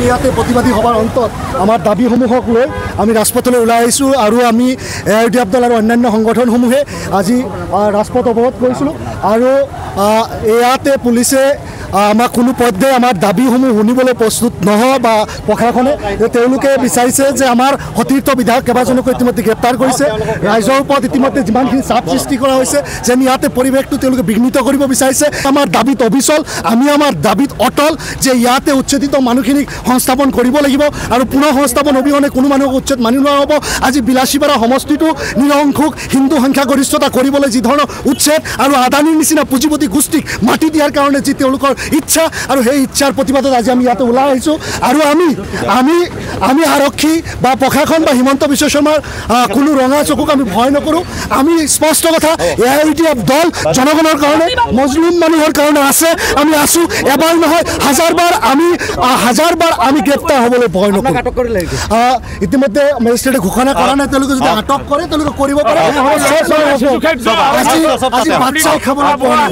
ইয়াতে প্ৰতিবাদী সভাৰ অন্তত আমাৰ দাবীসমূহক লৈ আমি ৰাজপথলৈ ওলাই আহিছোঁ আৰু আমি AIUDF দল আৰু অন্যান্য সংগঠনসমূহে আজি ৰাজপথ অৱৰোধ কৰিছিলোঁ আৰু ইয়াতে পুলিচে আমাক কোনো পৰ্যায়ে আমাৰ দাবীসমূহ শুনিবলৈ প্ৰস্তুত নহয় বা প্ৰশাসনে তেওঁলোকে বিচাৰিছে যে আমাৰ সতীৰ্থ বিধায়ক কেইবাজনকো ইতিমধ্যে গ্ৰেপ্তাৰ কৰিছে ৰাইজৰ ওপৰত ইতিমধ্যে যিমানখিনি চাপ সৃষ্টি কৰা হৈছে যেন ইয়াতে পৰিৱেশটো তেওঁলোকে বিঘ্নিত কৰিব বিচাৰিছে আমাৰ দাবীত অবিচল আমি আমাৰ দাবীত অটল যে ইয়াতে উচ্ছেদিত মানুহখিনিক সংস্থাপন কৰিব লাগিব আৰু পুনৰ সংস্থাপন অবিহনে কোনো মানুহক উচ্ছেদ মানি লোৱা হ'ব আজি বিলাসীপাৰা সমষ্টিটো নিৰংকুশ হিন্দু সংখ্যাগৰিষ্ঠতা কৰিবলৈ যি ধৰণৰ উচ্ছেদ আৰু আদানীৰ নিচিনা পুঁজিপতি গোষ্ঠীক মাটি দিয়াৰ কাৰণে যি তেওঁলোকৰ ইচ্ছা আৰু সেই ইচ্ছাৰ প্ৰতিবাদত আজি আমি ইয়াতে ওলাই আহিছোঁ আৰু আমি আৰক্ষী বা প্ৰশাসন বা হিমন্ত বিশ্ব শৰ্মাৰ কোনো ৰঙা চকুক আমি ভয় নকৰোঁ আমি স্পষ্ট কথা AIUDF দল জনগণৰ কাৰণে মজলুম মানুহৰ কাৰণে আছে আমি আছোঁ এবাৰ নহয় হাজাৰবাৰ আমি গ্ৰেপ্তাৰ হ'বলৈ ভয় নকৰোঁ ইতিমধ্যে মেজিষ্ট্ৰেটে ঘোষণা কৰা নাই তেওঁলোকে যদি আটক কৰে তেওঁলোকে কৰিব পাৰে আজি বাচ্চাই খাবলৈ পোৱা নাই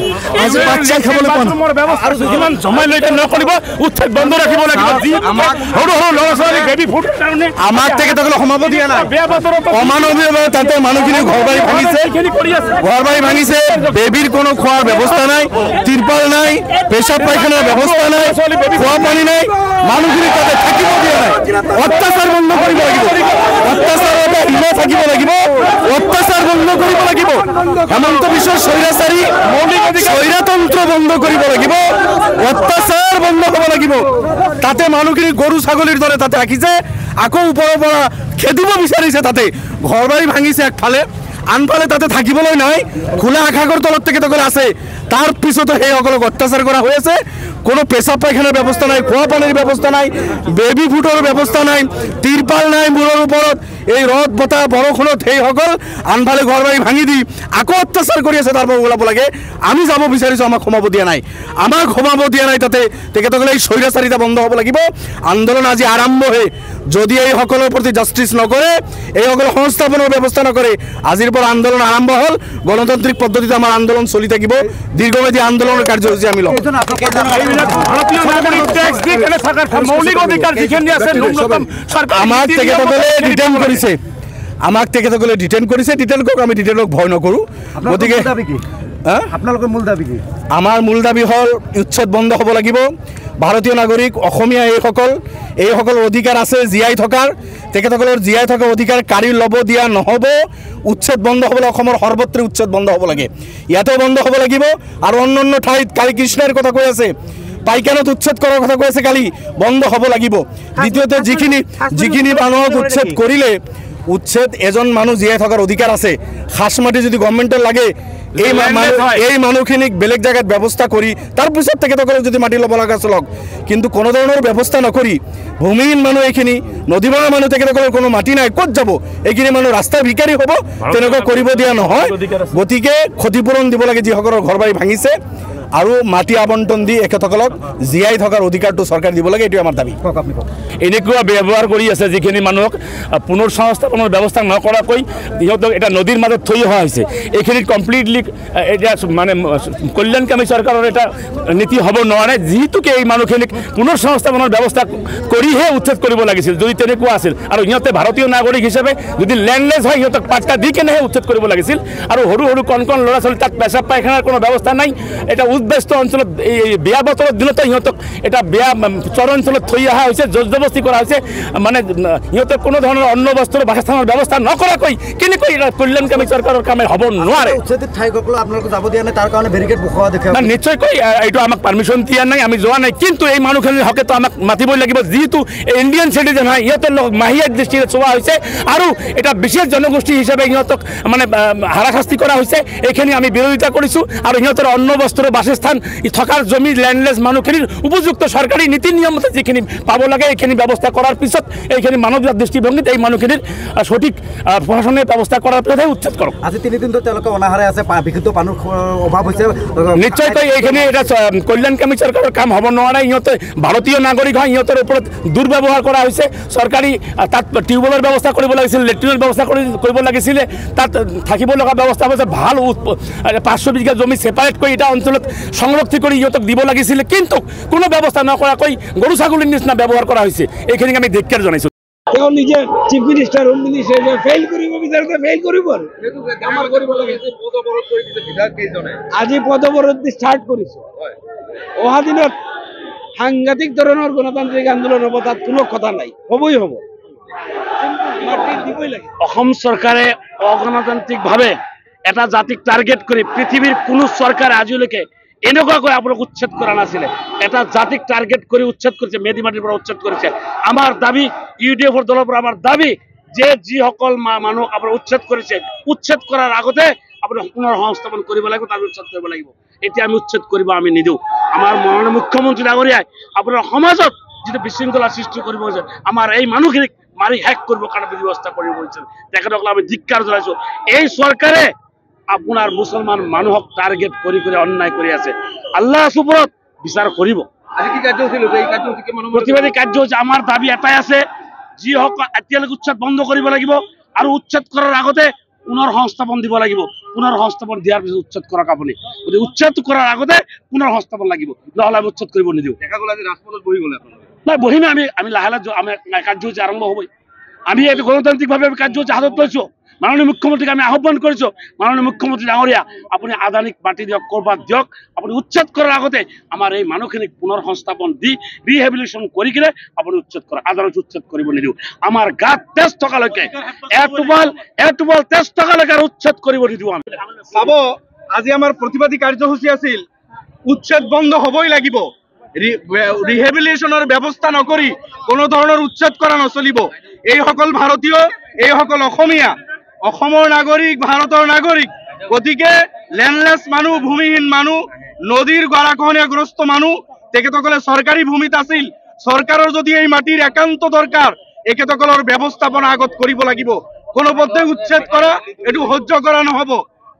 কিমান সময় লৈকে নকৰিব উচ্ছেদ বন্ধ ৰাখিব লাগিব সৰু সৰু ল'ৰা ছোৱালী বেবী ফুড কাৰণে আমাক তেখেতসকলে সমাব দিয়া নাই অমানৱীয়ভাৱে তাতে মানুহখিনি ঘৰ বাৰী ভাঙিছে বেবীৰ কোনো খোৱাৰ ব্যৱস্থা নাই তিৰপাল নাই পেচাব পায়খানাৰ ব্যৱস্থা নাই খোৱা পানী নাই মানুহখিনি তাতে থাকিব দিয়া নাই অত্যাচাৰ বন্ধ কৰিব লাগিব অত্যাচাৰৰ হিমা থাকিব লাগিব অত্যাচাৰ বন্ধ কৰিব লাগিব হেমন্ত বিশ্ব স্বৈৰাচাৰী স্বৈৰতন্ত্ৰ বন্ধ কৰিব লাগিব অত্যাচাৰ বন্ধ হ'ব লাগিব তাতে মানুহখিনি গৰু ছাগলীৰ দৰে তাতে ৰাখিছে আকৌ ওপৰৰ পৰা খেদিব বিচাৰিছে তাতে ঘৰ বাৰী ভাঙিছে একফালে আনফালে তাতে থাকিবলৈ নাই খোলা আকাশৰ তলত তেখেতসকলে আছে তাৰ পিছতো সেইসকলক অত্যাচাৰ কৰা হৈ আছে কোনো পেচাব পায়খানাৰ ব্যৱস্থা নাই খোৱা পানীৰ ব্যৱস্থা নাই বেবী ফুডৰ ব্যৱস্থা নাই তিৰপাল নাই মূৰৰ ওপৰত এই ৰদ বতাহ বৰষুণত সেইসকল আনফালে ঘৰ বাৰী ভাঙি দি আকৌ অত্যাচাৰ কৰি আছে তাৰ পৰা ওলাব লাগে আমি যাব বিচাৰিছোঁ আমাক সোমাব দিয়া নাই তাতে তেখেতসকলে এই স্বৈৰাচাৰিতা বন্ধ হ'ব লাগিব আন্দোলন আজি আৰম্ভহে যদি এইসকলৰ প্ৰতি জাষ্টিছ নকৰে এইসকল সংস্থাপনৰ ব্যৱস্থা নকৰে আজিৰ পৰা আন্দোলন আৰম্ভ হ'ল গণতান্ত্ৰিক পদ্ধতিতে আমাৰ আন্দোলন চলি থাকিব দীৰ্ঘম্যাদী আন্দোলনৰ কাৰ্যসূচী আমি ল'ম আমাক তেখেতসকলে ডিটেইন কৰিছে আমি ডিটেইনক ভয় নকৰোঁ গতিকে আপোনালোকৰ মূল দাবী কি আমাৰ মূল দাবী হ'ল উচ্ছেদ বন্ধ হ'ব লাগিব ভাৰতীয় নাগৰিক অসমীয়া এইসকল অধিকাৰ আছে জীয়াই থকাৰ তেখেতসকলৰ জীয়াই থকা অধিকাৰ কাঢ়ি ল'ব দিয়া নহ'ব উচ্ছেদ বন্ধ হ'বলৈ অসমৰ সৰ্বত্ৰে উচ্ছেদ বন্ধ হ'ব লাগে ইয়াতে বন্ধ হ'ব লাগিব আৰু অন্যান্য ঠাইত কালি কৃষ্ণৰ কথা কৈ আছে পাইকানত উচ্ছেদ কৰাৰ কথা কৈ আছে কালি বন্ধ হ'ব লাগিব দ্বিতীয়তে যিখিনি মানুহক উচ্ছেদ কৰিলে উচ্ছেদ এজন মানুহ জীয়াই থকাৰ অধিকাৰ আছে খাস মাটি যদি গভৰ্ণমেণ্টৰ লাগে এই মানুহখিনিক বেলেগ জায়গাত ব্যৱস্থা কৰি তাৰপিছত তেখেতসকলক যদি মাটি ল'ব লগা চলক কিন্তু কোনো ধৰণৰ ব্যৱস্থা নকৰি ভূমিহীন মানুহ এইখিনি নদীমাৰা মানুহ তেখেতসকলৰ কোনো মাটি নাই ক'ত যাব এইখিনি মানুহ ৰাস্তাৰ ভিকাৰী হ'ব তেনেকুৱা কৰিব দিয়া নহয় গতিকে ক্ষতিপূৰণ দিব লাগে যিসকলৰ ঘৰ বাৰী ভাঙিছে আৰু মাটি আবণ্টন দি এখেতসকলক জীয়াই থকাৰ অধিকাৰটো চৰকাৰে দিব লাগে এইটো আমাৰ দাবী এনেকুৱা ব্যৱহাৰ কৰি আছে যিখিনি মানুহক পুনৰ সংস্থাপনৰ ব্যৱস্থা নকৰাকৈ সিহঁতক এটা নদীৰ মাজত থৈ অহা হৈছে এইখিনিত কমপ্লিটলি এতিয়া মানে কল্যাণকামী চৰকাৰৰ এটা নীতি হ'ব নোৱাৰে যিহেতুকে এই মানুহখিনিক পুনৰ সংস্থাপনৰ ব্যৱস্থা কৰিহে উচ্ছেদ কৰিব লাগিছিল যদি তেনেকুৱা আছিল আৰু সিহঁতে ভাৰতীয় নাগৰিক হিচাপে যদি লেণ্ডলেছ হয় সিহঁতক পাট্টা দি কেনেহে উচ্ছেদ কৰিব লাগিছিল আৰু সৰু সৰু কণ ল'ৰা ছোৱালী তাত পেচাব পায়খানাৰ কোনো ব্যৱস্থা নাই এটা ব্যস্ত অঞ্চলত এই বেয়া বতৰৰ দিনতে সিহঁতক এটা বেয়া চৰ অঞ্চলত থৈ অহা হৈছে জবৰদস্তি কৰা হৈছে মানে সিহঁতক কোনো ধৰণৰ অন্ন বস্ত্ৰৰ বাসস্থানৰ ব্যৱস্থা নকৰাকৈ কেনেকৈ কল্যাণকামী চৰকাৰৰ কামে হ'ব নোৱাৰে নিশ্চয়কৈ এইটো আমাক পাৰ্মিশ্যন দিয়া নাই আমি যোৱা নাই কিন্তু এই মানুহখিনিৰ হকেতো আমাক মাতিবই লাগিব যিহেতু ইণ্ডিয়ান চিটিজেন হয় সিহঁতৰ মাহিয়াত দৃষ্টিৰে চোৱা হৈছে আৰু এটা বিশেষ জনগোষ্ঠী হিচাপে সিহঁতক মানে হাৰাশাস্তি কৰা হৈছে এইখিনি আমি বিৰোধিতা কৰিছোঁ আৰু সিহঁতৰ অন্ন বস্ত্ৰৰ বাসস্থান থকাৰ জমি লেণ্ডলেছ মানুহখিনিৰ উপযুক্ত চৰকাৰী নীতি নিয়মতে যিখিনি পাব লাগে এইখিনি ব্যৱস্থা কৰাৰ পিছত এইখিনি মানৱীয় দৃষ্টিভংগীত এই মানুহখিনিৰ সঠিক প্ৰশাসনিক ব্যৱস্থা কৰাৰ পিছতহে উচ্ছেদ কৰক আজি 3 দিন ধৰি তেওঁলোকে অনাহাৰে আছে বিশুদ্ধ পানীৰ অভাৱ হৈছে নিশ্চয়কৈ এইখিনি এটা কল্যাণকামী চৰকাৰৰ কাম হ'ব নোৱাৰে সিহঁতে ভাৰতীয় নাগৰিক হয় সিহঁতৰ ওপৰত দুৰ্ব্যৱহাৰ কৰা হৈছে চৰকাৰী তাত টিউবৱেলৰ ব্যৱস্থা কৰিব লাগিছিল লেট্ৰিনৰ ব্যৱস্থা কৰিব লাগিছিলে তাত থাকিব লগা ব্যৱস্থা হৈছে ভাল 500 বিঘা জমি ছেপাৰেট কৰি এটা অঞ্চলত সংৰক্ষণ কৰি ইহঁতক দিব লাগিছিল, কিন্তু কোনো ব্যৱস্থা নকৰাকৈ গৰু ছাগলীৰ নিচিনা ব্যৱহাৰ কৰা হৈছে। এইখিনিক আমি ধিক্কাৰ জনাইছোঁ। তেওঁ নিজে chief minister, home minister fail কৰিব বিচাৰিছে, ফেইল কৰিব আৰু আমাৰ কৰিব লাগে। আজি পদবৰদ ষ্টাৰ্ট কৰিছো। অহা দিনত সাংঘাতিক ধৰণৰ গণতান্ত্ৰিক আন্দোলন হ'ব, তাত কোনো কথা নাই, হ'বই হ'ব। অসম চৰকাৰে অগণতান্ত্ৰিকভাৱে এটা জাতিক টাৰ্গেট কৰি পৃথিৱীৰ কোনো চৰকাৰে আজিলৈকে এনেকুৱাকৈ আপোনাক উচ্ছেদ কৰা নাছিলে। এটা জাতিক টাৰ্গেট কৰি উচ্ছেদ কৰিছে, মেডি মাটিৰ পৰা উচ্ছেদ কৰিছে। আমাৰ দাবী, UDFৰ দলৰ পৰা আমাৰ দাবী যে যিসকল মানুহ আপোনাৰ উচ্ছেদ কৰিছে, উচ্ছেদ কৰাৰ আগতে আপোনাৰ পুনৰ সংস্থাপন কৰিব লাগিব, তাৰ উচ্ছেদ কৰিব লাগিব। এতিয়া আমি উচ্ছেদ কৰিব আমি নিদিওঁ। আমাৰ মাননীয় মুখ্যমন্ত্ৰী ডাঙৰীয়াই আপোনাৰ সমাজত যিটো বিশৃংখলা সৃষ্টি কৰিব হৈছে, আমাৰ এই মানুহখিনিক মাৰি শেষ কৰিবৰ কাৰণে ব্যৱস্থা কৰিব কৰিছিল। তেখেতসকলক আমি ধিক্কাৰ জনাইছোঁ। এই চৰকাৰে আপোনাৰ মুছলমান মানুহক টাৰ্গেট কৰি কৰি অন্যায় কৰি আছে। আল্লাহ ওপৰত বিচাৰ কৰিব। প্ৰতিবাদী কাৰ্যসূচী আমাৰ দাবী এটাই আছে, যিসকল এতিয়ালৈকে উচ্ছেদ বন্ধ কৰিব লাগিব আৰু উচ্ছেদ কৰাৰ আগতে পুনৰ সংস্থাপন দিব লাগিব। পুনৰ সংস্থাপন দিয়াৰ পিছত উচ্ছেদ কৰক আপুনি। গতিকে উচ্ছেদ কৰাৰ আগতে পুনৰ সংস্থাপন লাগিব, নহ'লে আমি উচ্ছেদ কৰিব নিদিওঁ। নাই, বহিমে আমি লাহে লাহে আমাৰ কাৰ্যসূচী আৰম্ভ হ'বই। আমি এইটো গণতান্ত্ৰিকভাৱে কাৰ্যসূচী হাতত লৈছোঁ। মাননীয় মুখ্যমন্ত্ৰীক আমি আহ্বান কৰিছোঁ, মাননীয় মুখ্যমন্ত্ৰী ডাঙৰীয়া আপুনি আদানীক মাটি দিয়ক, কৰবাত দিয়ক, আপুনি উচ্ছেদ কৰাৰ আগতে আমাৰ এই মানুহখিনিক পুনৰ সংস্থাপন দি ৰিহেবিলিটেশ্যন কৰি কিনে আপুনি উচ্ছেদ কৰক। আদালত উচ্ছেদ কৰিব নিদিওঁ। আমাৰ গাত তেজ থকালৈকে, এটোপাল তেজ থকালৈকে আৰু উচ্ছেদ কৰিব নিদিওঁ আমি। চাব, আজি আমাৰ প্ৰতিবাদী কাৰ্যসূচী আছিল, উচ্ছেদ বন্ধ হ'বই লাগিব। ৰিহেবিলিটেশ্যনৰ ব্যৱস্থা নকৰি কোনো ধৰণৰ উচ্ছেদ কৰা নচলিব। এইসকল ভাৰতীয়, এইসকল অসমীয়া, অসমৰ নাগৰিক, ভাৰতৰ নাগৰিক। গতিকে লেণ্ডলেছ মানুহ, ভূমিহীন মানুহ, নদীৰ গৰাখহনীয়াগ্ৰস্ত মানুহ, তেখেতসকলে চৰকাৰী ভূমিত আছিল। চৰকাৰৰ যদি এই মাটিৰ একান্ত দৰকাৰ, এখেতসকলৰ ব্যৱস্থাপনা আগত কৰিব লাগিব। কোনোপধ্যে উচ্ছেদ কৰা এইটো সহ্য কৰা নহ'ব।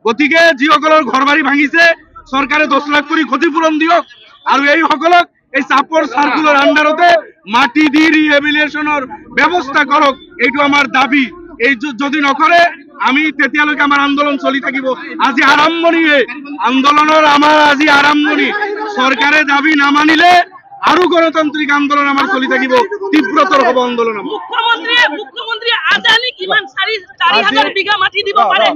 গতিকে যিসকলৰ ঘৰ বাৰী ভাঙিছে, চৰকাৰে 10 লাখ কৰি ক্ষতিপূৰণ দিয়ক আৰু এইসকলক এই চাপৰ চাৰ্কুলৰ আণ্ডাৰতে মাটি দি ৰিহেবিলিটেশ্যনৰ ব্যৱস্থা কৰক। এইটো আমাৰ দাবী। এই যদি নকৰে আমি তেতিয়ালৈকে আমাৰ আন্দোলন চলি থাকিব। আজি আৰম্ভণিহে আন্দোলনৰ, আমাৰ আজি আৰম্ভণি। চৰকাৰে দাবী নামানিলে আৰু গণতান্ত্ৰিক আন্দোলন আমাৰ চলি থাকিব, তীব্ৰতৰ হ'ব আন্দোলন। মুখ্যমন্ত্ৰী আদানীক কিমান 4,000 বিঘা মাটি দিব পাৰে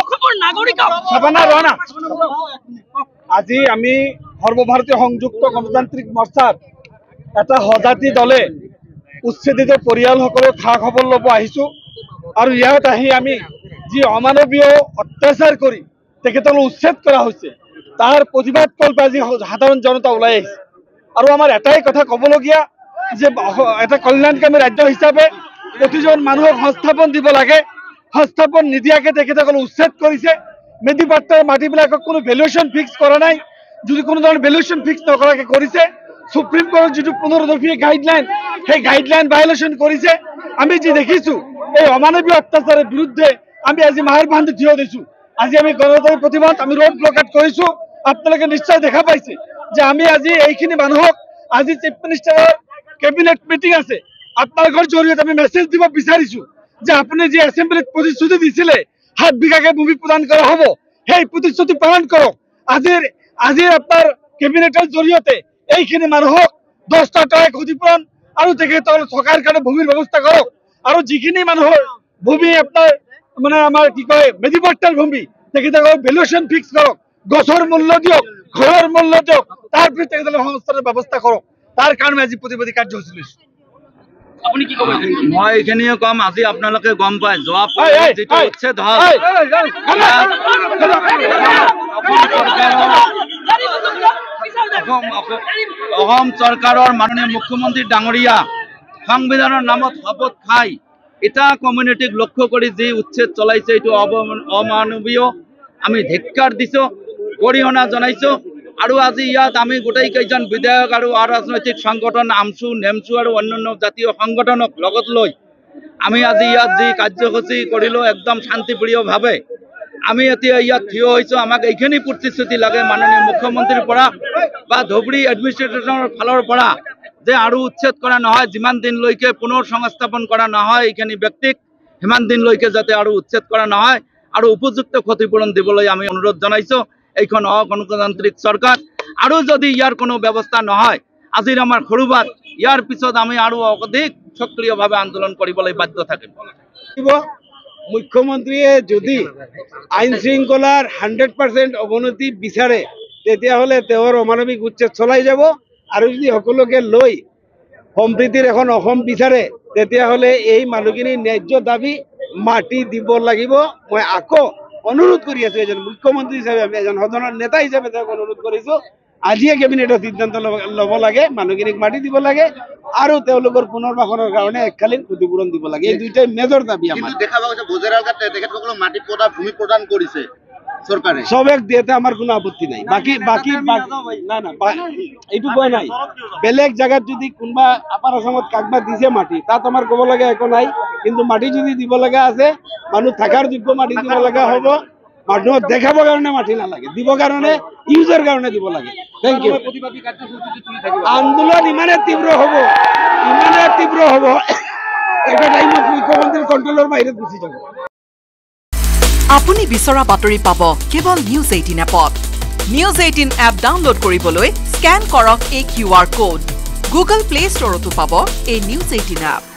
অসমৰ নাগৰিকক? আজি আমি সৰ্বভাৰতীয় সংযুক্ত গণতান্ত্ৰিক মৰ্চাৰ এটা সজাতি দলে উচ্ছেদিত পৰিয়ালসকলক খা খবৰ ল'ব আহিছোঁ। আৰু ইয়াত আহি আমি যি অমানৱীয় অত্যাচাৰ কৰি তেখেতসকলক উচ্ছেদ কৰা হৈছে, তাৰ প্ৰতিবাদ কল্পে আজি সাধাৰণ জনতা ওলাই আহিছে। আৰু আমাৰ এটাই কথা ক'বলগীয়া যে এটা কল্যাণকামী ৰাজ্য হিচাপে প্ৰতিজন মানুহক সংস্থাপন দিব লাগে। সংস্থাপন নিদিয়াকৈ তেখেতসকলক উচ্ছেদ কৰিছে। মেডিপাট্টাৰ মাটিবিলাকক কোনো ভেলুৱেশ্যন ফিক্স কৰা নাই। যদি কোনো ধৰণৰ ভেলুৱেশ্যন ফিক্স নকৰাকৈ কৰিছে, সুপ্ৰিম কোৰ্টৰ যিটো 15 দফীয় গাইডলাইন, সেই গাইডলাইন ভায়লেশ্যন কৰিছে। আমি যি দেখিছোঁ, এই অমানৱীয় অত্যাচাৰৰ বিৰুদ্ধে আমি আজি মাহেৰ বান্ধি থিয় দিছোঁ। আজি আমি গণতান্ত্ৰিক প্ৰতিবাদ, আমি ৰোড ব্লকেট কৰিছোঁ। আপোনালোকে নিশ্চয় দেখা পাইছে যে আমি আজি এইখিনি মানুহক, আজি চিফ মিনিষ্টাৰৰ কেবিনেট মিটিং আছে, আপোনালোকৰ জৰিয়তে আমি মেছেজ দিব বিচাৰিছোঁ যে আপুনি যি এছেম্বলিত প্ৰতিশ্ৰুতি দিছিলে 7 বিঘাকে ভূমি প্ৰদান কৰা হ'ব, সেই প্ৰতিশ্ৰুতি পালন কৰক। আজিৰ আপোনাৰ কেবিনেটৰ জৰিয়তে এইখিনি মানুহক 10টা টকা ক্ষতিপূৰণ আৰু তেখেতসকলৰ থকাৰ কাৰণে ভূমিৰ ব্যৱস্থা কৰক। আৰু যিখিনি মানুহৰ ভূমি আপোনাৰ আমাৰ কি কয় মেডিপাট্টাৰ ভূমি, তেখেতসকলক ভেলুৱেশ্যন ফিক্স কৰক, গছৰ মূল্য দিয়ক, ঘৰৰ মূল্য দিয়ক, তাৰ পিছত তেখেতসকলক সংস্থানৰ ব্যৱস্থা কৰক। তাৰ কাৰণে আজি প্ৰতিবাদী কাৰ্যসূচী লৈছোঁ। মই এইখিনিয়ে কম, আজি আপোনালোকে গম পায় যোৱা যিটো উচ্ছেদ হ'ল, অসম চৰকাৰৰ মাননীয় মুখ্যমন্ত্ৰী ডাঙৰীয়া সংবিধানৰ নামত শপত খাই এটা কমিউনিটিক লক্ষ্য কৰি যি উচ্ছেদ চলাইছে, এইটো অমানৱীয়। আমি ধিক্কাৰ দিছোঁ, গৰিহণা জনাইছোঁ। আৰু আজি ইয়াত আমি গোটেই কেইজন বিধায়ক আৰু অৰাজনৈতিক সংগঠন, আমচু, নেমচু আৰু অন্যান্য জাতীয় সংগঠনক লগত লৈ আমি আজি ইয়াত যি কাৰ্যসূচী কৰিলোঁ, একদম শান্তিপ্ৰিয়ভাৱে আমি এতিয়া ইয়াত থিয় হৈছোঁ। আমাক এইখিনি প্ৰতিশ্ৰুতি লাগে মাননীয় মুখ্যমন্ত্ৰীৰ পৰা বা ধুবুৰী এডমিনিষ্ট্ৰেশ্যনৰ ফালৰ পৰা যে আৰু উচ্ছেদ কৰা নহয়, যিমান দিনলৈকে পুনৰ সংস্থাপন কৰা নহয় এইখিনি ব্যক্তিক, সিমান দিনলৈকে যাতে আৰু উচ্ছেদ কৰা নহয় আৰু উপযুক্ত ক্ষতিপূৰণ দিবলৈ আমি অনুৰোধ জনাইছোঁ। এইখন অগণতান্ত্ৰিক চৰকাৰ আৰু যদি ইয়াৰ কোনো ব্যৱস্থা নহয় আজিৰ আমাৰ সৰুবাদ ইয়াৰ পিছত আমি আৰু অধিক সক্ৰিয়ভাৱে আন্দোলন কৰিবলৈ বাধ্য থাকিম মুখ্যমন্ত্ৰীয়ে যদি আইন শৃংখলাৰ 100% অৱনতি বিচাৰে তেতিয়াহ'লে তেওঁৰ অমানৱিক উচ্ছেদ চলাই যাব আৰু যদি সকলোকে লৈ সম্প্ৰীতিৰ এখন অসম বিচাৰে তেতিয়াহ'লে এই মানুহখিনিৰ ন্যায্য দাবী মাটি দিব লাগিব মই আকৌ অনুৰোধ কৰি আছো এজন মুখ্যমন্ত্ৰী হিচাপে আমি এজন সদনৰ নেতা হিচাপে তেওঁক অনুৰোধ কৰিছো আজিয়ে কেবিনেটত সিদ্ধান্ত ল'ব লাগে মানুহখিনিক মাটি দিব লাগে আৰু তেওঁলোকৰ পুনৰ্বাসনৰ কাৰণে এককালীন ক্ষতিপূৰণ দিব লাগে এই দুইটাই মেজৰ দাবী আমাৰ দেখা পোৱা গৈছে বজেৰালকাত তেখেতসকলক মাটি প্ৰদান কৰিছে চৰকাৰে সবেক দিয়েতে আমাৰ কোনো আপত্তি নাই বাকি না এইটো কোৱা নাই বেলেগ জায়গাত যদি কোনোবা আপাৰ আসামত কাকবা দিছে মাটি তাত আমাৰ ক'ব লগা একো নাই কিন্তু মাটি যদি দিব লগা আছে মানুহ থাকাৰ যোগ্য মাটি দিব লগা হ'ব মানুহক দেখাবৰ কাৰণে মাটি নালাগে দিব কাৰণে ইউজৰ কাৰণে দিব লাগে থেংক ইউ আন্দোলন ইমানে তীব্ৰ হ'ব এটা টাইমত মুখ্যমন্ত্ৰীৰ কণ্ট্ৰলৰ বাহিৰত গুচি যাব আপুনি বিচৰা বাতৰি পাব কেৱল নিউজ 18 এপত নিউজ 18 এপ ডাউনলোড কৰিবলৈ স্ক্যান কৰক এই QR কোড গুগল প্লে ষ্টৰতো পাব এই নিউজ 18 এপ